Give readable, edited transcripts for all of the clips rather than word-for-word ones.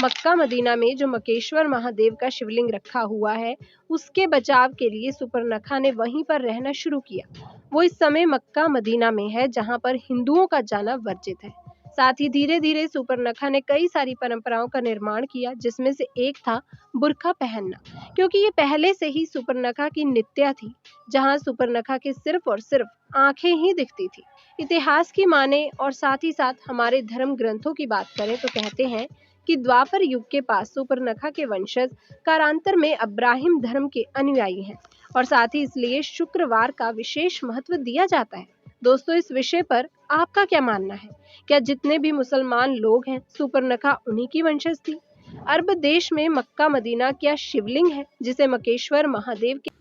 Mecca Medina में जो मकेश्वर महादेव का शिवलिंग रखा हुआ है, उसके बचाव के लिए सुपर्णखा ने वहीं पर रहना शुरू किया। वो इस समय मक्का मदीना में है, जहां पर हिंदुओं का जाना वर्जित है। साथ ही धीरे धीरे सुपर्णखा ने कई सारी परंपराओं का निर्माण किया, जिसमें से एक था बुर्का पहनना, क्योंकि ये पहले से ही सुपर्णखा की नित्या थी। जहां सुपर्णखा के सिर्फ और सिर्फ आंखें ही दिखती थी। इतिहास की माने और साथ ही साथ हमारे धर्म ग्रंथों की बात करें तो कहते हैं कि द्वापर युग के पास सुपर्णखा के वंशज कालांतर में अब्राहिम धर्म के अनुयायी हैं, और साथ ही इसलिए शुक्रवार का विशेष महत्व दिया जाता है। दोस्तों, इस विषय पर आपका क्या मानना है? क्या जितने भी मुसलमान लोग हैं, सुपर्णखा उन्हीं की वंशज थी? अरब देश में मक्का मदीना क्या शिवलिंग है जिसे मकेश्वर महादेव के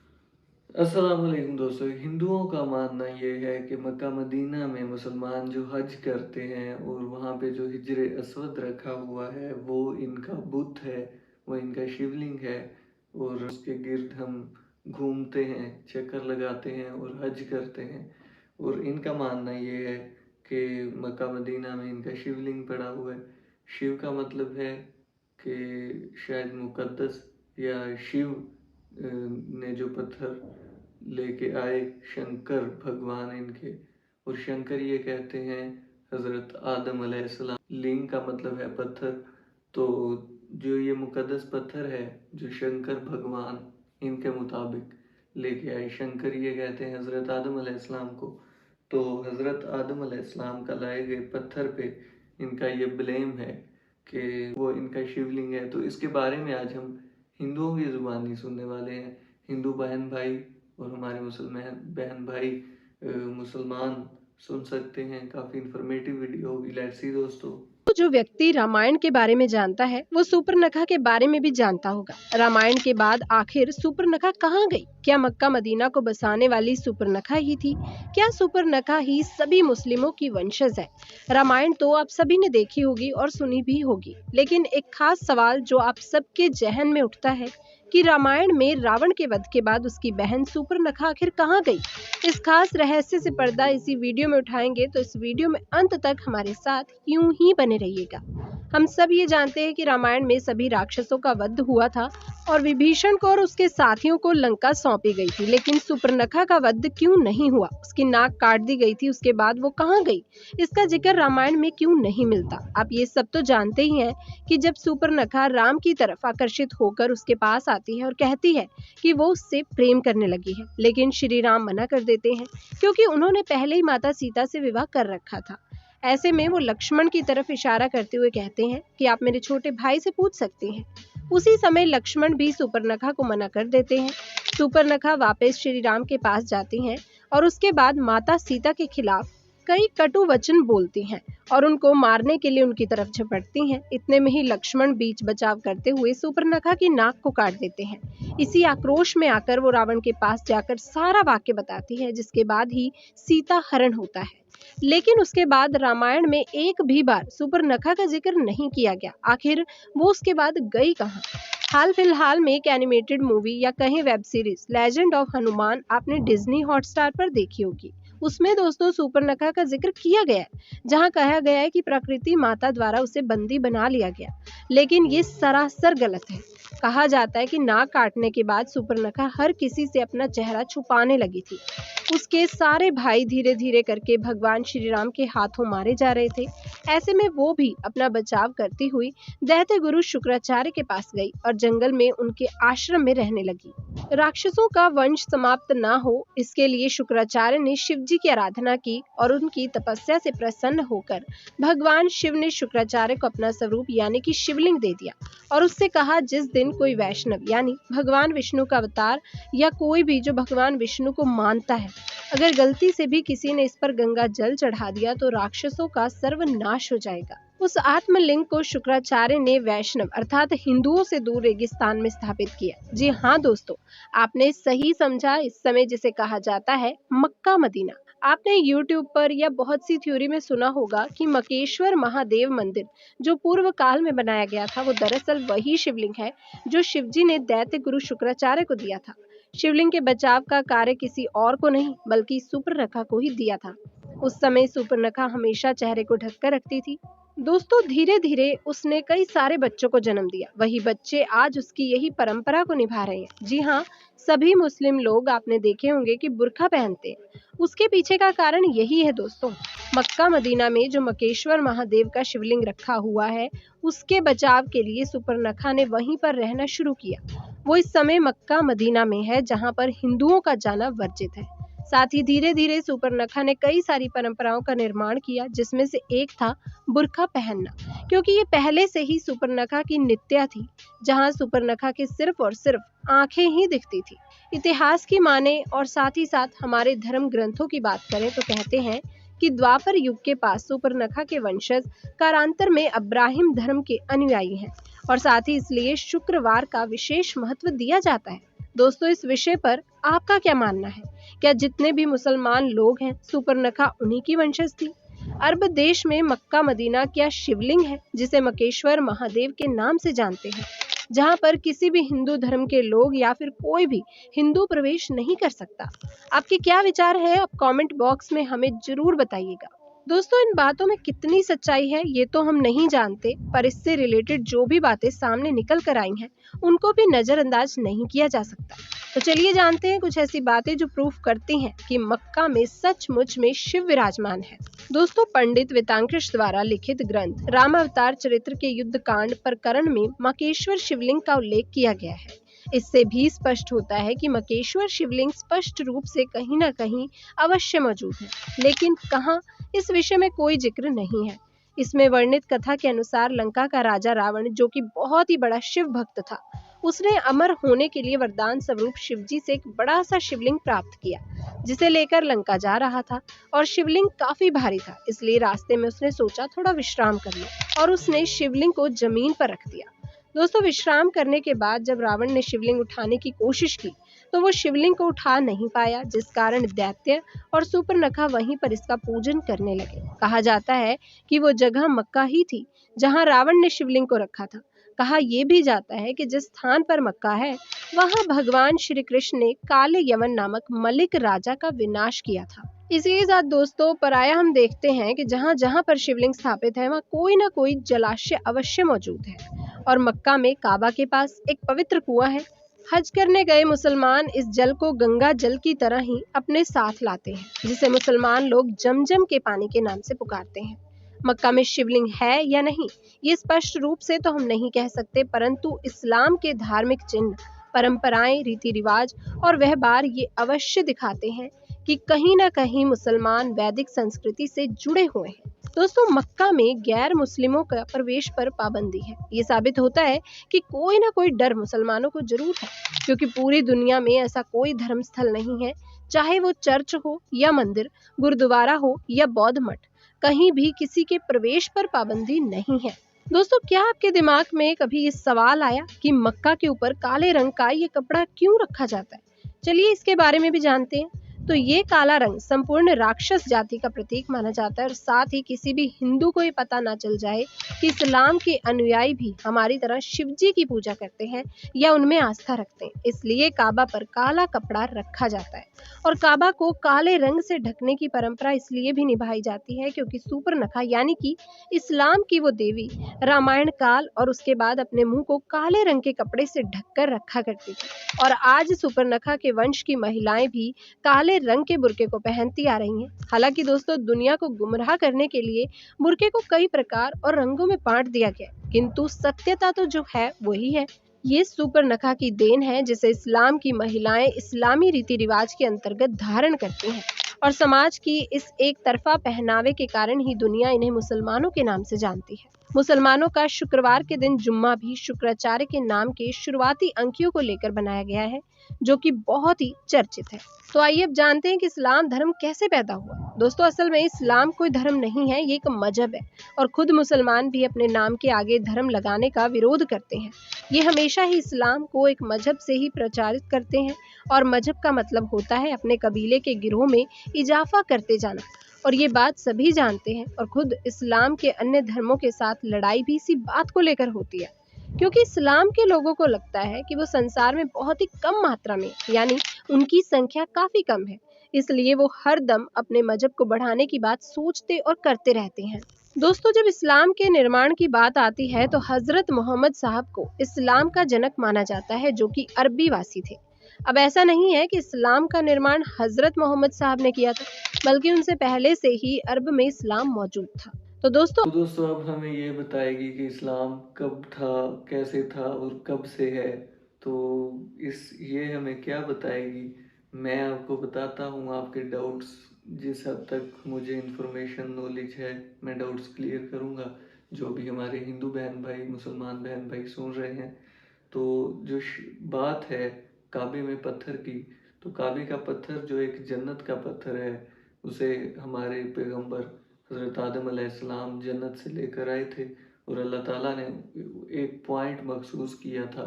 अस्सलामुअलैकुम दोस्तों। हिंदुओं का मानना ये है कि मक्का मदीना में मुसलमान जो हज करते हैं और वहाँ पे जो हिजर असवद रखा हुआ है वो इनका बुत है, वो इनका शिवलिंग है। और उसके गिर्द हम घूमते हैं, चक्कर लगाते हैं और हज करते हैं। और इनका मानना ये है कि मक्का मदीना में इनका शिवलिंग पड़ा हुआ है। शिव का मतलब है कि शायद मुकद्दस या शिव ने जो पत्थर लेके आए शंकर भगवान इनके, और शंकर ये कहते हैं हजरत आदम अलैहिस्सलाम। लिंग का मतलब है पत्थर। तो जो ये मुकद्दस पत्थर है जो शंकर भगवान इनके मुताबिक लेके आए, शंकर ये कहते हैं हजरत आदम अलैहिस्सलाम को। तो हजरत आदम अलैहिस्सलाम का लाए गए पत्थर पे इनका ये ब्लेम है कि वो इनका शिवलिंग है। तो इसके बारे में आज हम हिंदुओं की जुबानी सुनने वाले हैं। हिंदू बहन भाई और हमारे मुसलमान बहन भाई मुसलमान सुन सकते हैं। काफ़ी इंफॉर्मेटिव वीडियो होगी। लेट्स सी दोस्तों। जो व्यक्ति रामायण के बारे में जानता है वो सुपर्णखा के बारे में भी जानता होगा। रामायण के बाद आखिर सुपर्णखा कहाँ गई? क्या मक्का मदीना को बसाने वाली सुपर्णखा ही थी? क्या सुपर्णखा ही सभी मुस्लिमों की वंशज है? रामायण तो आप सभी ने देखी होगी और सुनी भी होगी, लेकिन एक खास सवाल जो आप सबके जहन में उठता है कि रामायण में रावण के वध के बाद उसकी बहन सुपर्णखा आखिर कहाँ गई? इस खास रहस्य से पर्दा इसी वीडियो में उठाएंगे, तो इस वीडियो में अंत तक हमारे साथ यूं ही बने रहिएगा। हम सब ये जानते हैं कि रामायण में सभी राक्षसों का वध हुआ था और विभीषण को और उसके साथियों को लंका सौंपी गई थी, लेकिन सुपर्णखा का वध क्यों नहीं हुआ? उसकी नाक काट दी गई थी, उसके बाद वो कहाँ गई? इसका जिक्र रामायण में क्यों नहीं मिलता? आप ये सब तो जानते ही हैं कि जब सुपर्णखा राम की तरफ आकर्षित होकर उसके पास आती है और कहती है कि वो उससे प्रेम करने लगी है, लेकिन श्री राम मना कर देते हैं, क्योंकि उन्होंने पहले ही माता सीता से विवाह कर रखा था। ऐसे में वो लक्ष्मण की तरफ इशारा करते हुए कहते हैं कि आप मेरे छोटे भाई से पूछ सकते हैं। उसी समय लक्ष्मण भी सुपर्णखा को मना कर देते हैं। सुपर्णखा वापस श्री राम के पास जाती हैं और उसके बाद माता सीता के खिलाफ कई कटु वचन बोलती हैं और उनको मारने के लिए उनकी तरफ झपटती हैं। इतने में ही लक्ष्मण बीच बचाव करते हुए सुपर्णखा की नाक को काट देते हैं। इसी आक्रोश में आकर वो रावण के पास जाकर सारा वाक्य बताती है, जिसके बाद ही सीता हरण होता है। लेकिन उसके बाद रामायण में एक भी बार सुपर्णखा का जिक्र नहीं किया गया। आखिर वो उसके बाद गई कहाँ? हाल फिलहाल में एक एनिमेटेड मूवी या कहें web series legend of Hanuman आपने डिज्नी हॉटस्टार पर देखी होगी। उसमें दोस्तों सुपर्णखा का जिक्र किया गया है, जहां कहा गया है कि प्रकृति माता द्वारा उसे बंदी बना लिया गया, लेकिन ये सरासर गलत है। कहा जाता है कि नाक काटने के बाद सुपर्णखा हर किसी से अपना चेहरा छुपाने लगी थी। उसके सारे भाई धीरे धीरे करके भगवान श्री राम के हाथों मारे जा रहे थे। ऐसे में वो भी अपना बचाव करती हुई दैत्य गुरु शुक्राचार्य के पास गई और जंगल में उनके आश्रम में रहने लगी। राक्षसों का वंश समाप्त ना हो, इसके लिए शुक्राचार्य ने शिव जी की आराधना की और उनकी तपस्या से प्रसन्न होकर भगवान शिव ने शुक्राचार्य को अपना स्वरूप यानी कि शिवलिंग दे दिया और उससे कहा, जिस दिन कोई वैष्णव यानी भगवान विष्णु का अवतार या कोई भी जो भगवान विष्णु को मानता है, अगर गलती से भी किसी ने इस पर गंगा जल चढ़ा दिया तो राक्षसों का सर्वनाश हो जाएगा। उस आत्मलिंग को शुक्राचार्य ने वैष्णव अर्थात हिंदुओं से दूर रेगिस्तान में स्थापित किया। जी हाँ दोस्तों, आपने सही समझा। इस समय जिसे कहा जाता है मक्का मदीना। आपने YouTube पर या बहुत सी थ्योरी में सुना होगा कि मकेश्वर महादेव मंदिर जो पूर्व काल में बनाया गया था, वो दरअसल वही शिवलिंग है जो शिवजी ने दैत्य गुरु शुक्राचार्य को दिया था। शिवलिंग के बचाव का कार्य किसी और को नहीं बल्कि सुपर्णखा को ही दिया था। उस समय सुपर्णखा हमेशा चेहरे को ढककर रखती थी दोस्तों धीरे धीरे उसने कई सारे बच्चों को जन्म दिया। वही बच्चे आज उसकी यही परंपरा को निभा रहे हैं। जी हाँ, सभी मुस्लिम लोग आपने देखे होंगे कि बुर्का पहनते हैं। उसके पीछे का कारण यही है दोस्तों। मक्का मदीना में जो मकेश्वर महादेव का शिवलिंग रखा हुआ है, उसके बचाव के लिए सुपर्णखा ने वहीं पर रहना शुरू किया। वो इस समय मक्का मदीना में है, जहाँ पर हिंदुओं का जाना वर्जित है। साथ ही धीरे धीरे सुपर्णखा ने कई सारी परंपराओं का निर्माण किया, जिसमें से एक था बुर्का पहनना, क्योंकि ये पहले से ही सुपर्णखा की नित्या थी। जहां सुपर्णखा के सिर्फ और सिर्फ आंखें ही दिखती थी। इतिहास की माने और साथ ही साथ हमारे धर्म ग्रंथों की बात करें तो कहते हैं कि द्वापर युग के पास सुपर्णखा के वंशज कालांतर में अब्राहिम धर्म के अनुयायी हैं, और साथ ही इसलिए शुक्रवार का विशेष महत्व दिया जाता है। दोस्तों इस विषय पर आपका क्या मानना है? क्या जितने भी मुसलमान लोग हैं, सुपर्णखा उन्हीं की वंशज थी? अरब देश में मक्का मदीना क्या शिवलिंग है, जिसे मकेश्वर महादेव के नाम से जानते हैं, जहां पर किसी भी हिंदू धर्म के लोग या फिर कोई भी हिंदू प्रवेश नहीं कर सकता। आपके क्या विचार है, आप कमेंट बॉक्स में हमें जरूर बताइएगा। दोस्तों इन बातों में कितनी सच्चाई है ये तो हम नहीं जानते, पर इससे रिलेटेड जो भी बातें सामने निकल कर आई हैं, उनको भी नजरअंदाज नहीं किया जा सकता। तो चलिए जानते हैं कुछ ऐसी बातें जो प्रूफ करती हैं कि मक्का में सचमुच में शिव विराजमान है। दोस्तों पंडित वेतांकृष द्वारा लिखित ग्रंथ रामावतार चरित्र के युद्ध कांड प्रकरण में मकेश्वर शिवलिंग का उल्लेख किया गया है। इससे भी स्पष्ट होता है कि मकेश्वर शिवलिंग स्पष्ट रूप से कहीं न कहीं अवश्य मौजूद है, लेकिन कहाँ, इस विषय में कोई जिक्र नहीं है। इसमें वर्णित कथा के अनुसार लंका का राजा रावण, जो कि बहुत ही बड़ा शिव भक्त था, उसने अमर होने के लिए वरदान स्वरूप शिवजी से एक बड़ा सा शिवलिंग प्राप्त किया, जिसे लेकर लंका जा रहा था। और शिवलिंग काफी भारी था, इसलिए रास्ते में उसने सोचा थोड़ा विश्राम कर ले, और उसने शिवलिंग को जमीन पर रख दिया। दोस्तों विश्राम करने के बाद जब रावण ने शिवलिंग उठाने की कोशिश की, तो वो शिवलिंग को उठा नहीं पाया, जिस कारण दैत्य और सुपर्णखा वहीं पर इसका पूजन करने लगे। कहा जाता है कि वो जगह मक्का ही थी जहां रावण ने शिवलिंग को रखा था। कहा यह भी जाता है कि जिस स्थान पर मक्का है, वहां भगवान श्री कृष्ण ने काले यवन नामक मलिक राजा का विनाश किया था। इसी के साथ दोस्तों पराया हम देखते हैं कि जहां जहां पर शिवलिंग स्थापित है, वहां कोई ना कोई जलाशय अवश्य मौजूद है। और मक्का में काबा के पास एक पवित्र कुआं है। हज करने गए मुसलमान इस जल को गंगा जल की तरह ही अपने साथ लाते हैं, जिसे मुसलमान लोग जमजम के पानी के नाम से पुकारते हैं। मक्का में शिवलिंग है या नहीं, ये स्पष्ट रूप से तो हम नहीं कह सकते, परंतु इस्लाम के धार्मिक चिन्ह, परंपराएं, रीति रिवाज और व्यवहार ये अवश्य दिखाते हैं कि कहीं ना कहीं मुसलमान वैदिक संस्कृति से जुड़े हुए हैं। दोस्तों मक्का में गैर मुस्लिमों का प्रवेश पर पाबंदी है। ये साबित होता है कि कोई ना कोई डर मुसलमानों को जरूर है, क्योंकि पूरी दुनिया में ऐसा कोई धर्म स्थल नहीं है, चाहे वो चर्च हो या मंदिर, गुरुद्वारा हो या बौद्ध मठ, कहीं भी किसी के प्रवेश पर पाबंदी नहीं है। दोस्तों क्या आपके दिमाग में कभी ये सवाल आया कि मक्का के ऊपर काले रंग का ये कपड़ा क्यों रखा जाता है? चलिए इसके बारे में भी जानते हैं। तो ये काला रंग संपूर्ण राक्षस जाति का प्रतीक माना जाता है, और साथ ही किसी भी हिंदू को ये पता ना चल जाए कि इस्लाम के अनुयायी भी हमारी तरह शिवजी की पूजा करते हैं या उनमें आस्था रखते हैं। इसलिए काबा पर काला कपड़ा रखा जाता है, और काबा को काले रंग से ढकने की परंपरा इसलिए भी निभाई जाती है क्योंकि सुपर्णखा यानी कि इस्लाम की वो देवी रामायण काल और उसके बाद अपने मुंह को काले रंग के कपड़े से ढककर रखा करती थी। और आज सुपर्णखा के वंश की महिलाएं भी काले रंग के बुर्के को पहनती आ रही हैं। हालांकि दोस्तों दुनिया को गुमराह करने के लिए बुर्के को कई प्रकार और रंगों में बांट दिया गया, किंतु सत्यता तो जो है वही है। ये सुपर्णखा की देन है, जिसे इस्लाम की महिलाएं इस्लामी रीति रिवाज के अंतर्गत धारण करती हैं, और समाज की इस एक तरफा पहनावे के कारण ही दुनिया इन्हें मुसलमानों के नाम से जानती है। मुसलमानों का शुक्रवार के दिन जुम्मा भी शुक्राचार्य के नाम के शुरुआती अंकियों को लेकर बनाया गया है, जो कि बहुत ही चर्चित है। तो आइए अब जानते हैं कि इस्लाम धर्म कैसे पैदा हुआ। दोस्तों असल में इस्लाम कोई धर्म नहीं है, ये एक मजहब है, और खुद मुसलमान भी अपने नाम के आगे धर्म लगाने का विरोध करते हैं। ये हमेशा ही इस्लाम को एक मजहब से ही प्रचारित करते हैं, और मजहब का मतलब होता है अपने कबीले के गिरोह में इजाफा करते जाना, और ये बात सभी जानते हैं। और खुद इस्लाम के अन्य धर्मों के साथ लड़ाई भी इसी बात को लेकर होती है, क्योंकि इस्लाम के लोगों को लगता है कि वो संसार में बहुत ही कम मात्रा में, यानी उनकी संख्या काफी कम है, इसलिए वो हर दम अपने मजहब को बढ़ाने की बात सोचते और करते रहते हैं। दोस्तों, जब इस्लाम के निर्माण की बात आती है तो हजरत मोहम्मद साहब को इस्लाम का जनक माना जाता है, जो कि अरबी वासी थे। अब ऐसा नहीं है कि इस्लाम का निर्माण हजरत मोहम्मद साहब ने किया था, बल्कि उनसे पहले से ही अरब में इस्लाम मौजूद था। तो दोस्तों, तो दोस्तों अब हमें ये बताएगी कि इस्लाम कब था, कैसे था और कब से है। तो इस ये हमें क्या बताएगी, मैं आपको बताता हूँ आपके डाउट्स। जिस हद तक मुझे इंफॉर्मेशन नॉलेज है मैं डाउट्स क्लियर करूँगा। जो भी हमारे हिंदू बहन भाई, मुसलमान बहन भाई सुन रहे हैं, तो जो बात है काबे में पत्थर की, तो काबे का पत्थर जो एक जन्नत का पत्थर है, उसे हमारे पैगंबर हज़रत आदम अलैहिस्सलाम जन्नत से लेकर आए थे। और अल्लाह ताला ने एक पॉइंट मखसूस किया था,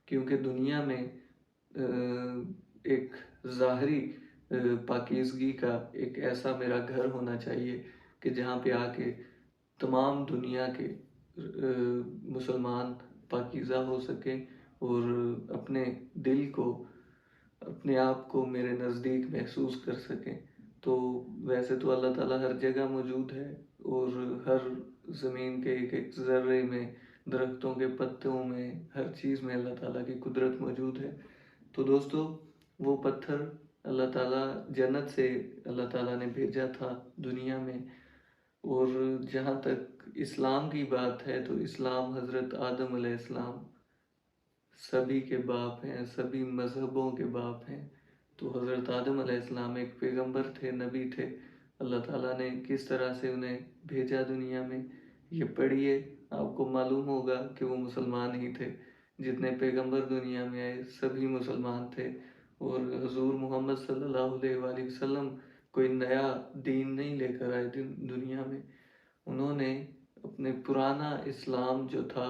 क्योंकि दुनिया में एक ज़ाहरी पाकीज़गी का एक ऐसा मेरा घर होना चाहिए कि जहाँ पे आके तमाम दुनिया के मुसलमान पाकीज़ा हो सके और अपने दिल को, अपने आप को मेरे नज़दीक महसूस कर सकें। तो वैसे तो अल्लाह ताला हर जगह मौजूद है और हर ज़मीन के एक एक ज़र्रे में, दरख्तों के पत्तों में, हर चीज़ में अल्लाह ताला की कुदरत मौजूद है। तो दोस्तों वो पत्थर अल्लाह ताला जन्नत से अल्लाह ताला ने भेजा था दुनिया में। और जहाँ तक इस्लाम की बात है तो इस्लाम हज़रत आदम अलैहिस्सलाम सभी के बाप हैं, सभी मज़हबों के बाप हैं। तो हज़रत आदम अलैहिस्सलाम एक पैगंबर थे, नबी थे। अल्लाह ताला ने किस तरह से उन्हें भेजा दुनिया में, ये पढ़िए, आपको मालूम होगा कि वो मुसलमान ही थे। जितने पैगंबर दुनिया में आए सभी मुसलमान थे। और हजूर मोहम्मद सल्लल्लाहु अलैहि वसल्लम कोई नया दीन नहीं लेकर आए दुनिया में। उन्होंने अपने पुराना इस्लाम जो था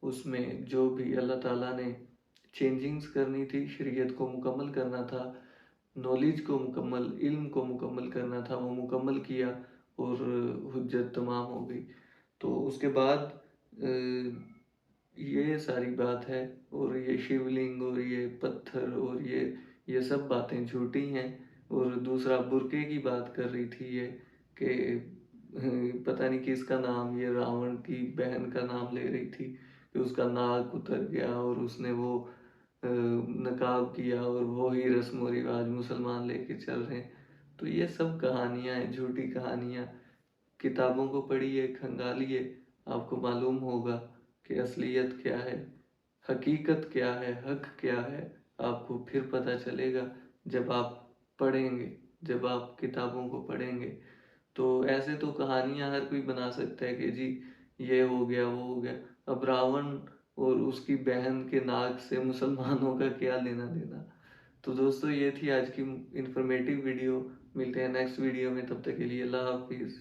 उसमें जो भी अल्लाह ताला ने चेंजिंग्स करनी थी, शरीयत को मुकम्मल करना था, नॉलेज को मुकम्मल, इल्म को मुकम्मल करना था, वो मुकम्मल किया और हुज्जत तमाम हो गई। तो उसके बाद ये सारी बात है। और ये शिवलिंग और ये पत्थर और ये सब बातें झूठी हैं। और दूसरा बुरके की बात कर रही थी ये कि पता नहीं किसका नाम, ये रावण की बहन का नाम ले रही थी कि उसका नाक उतर गया और उसने वो नकाब किया और वो ही रस्म व रिवाज मुसलमान लेके चल रहे हैं। तो ये सब कहानियाँ हैं, झूठी कहानियाँ। किताबों को पढ़िए, खंगालिए, आपको मालूम होगा कि असलियत क्या है, हकीकत क्या है, हक क्या है। आपको फिर पता चलेगा जब आप पढ़ेंगे, जब आप किताबों को पढ़ेंगे। तो ऐसे तो कहानियां हर कोई बना सकता है कि जी ये हो गया, वो हो गया। अब रावण और उसकी बहन के नाक से मुसलमानों का क्या लेना देना। तो दोस्तों ये थी आज की इंफॉर्मेटिव वीडियो। मिलते हैं नेक्स्ट वीडियो में, तब तक के लिए अल्लाह हाफिज़।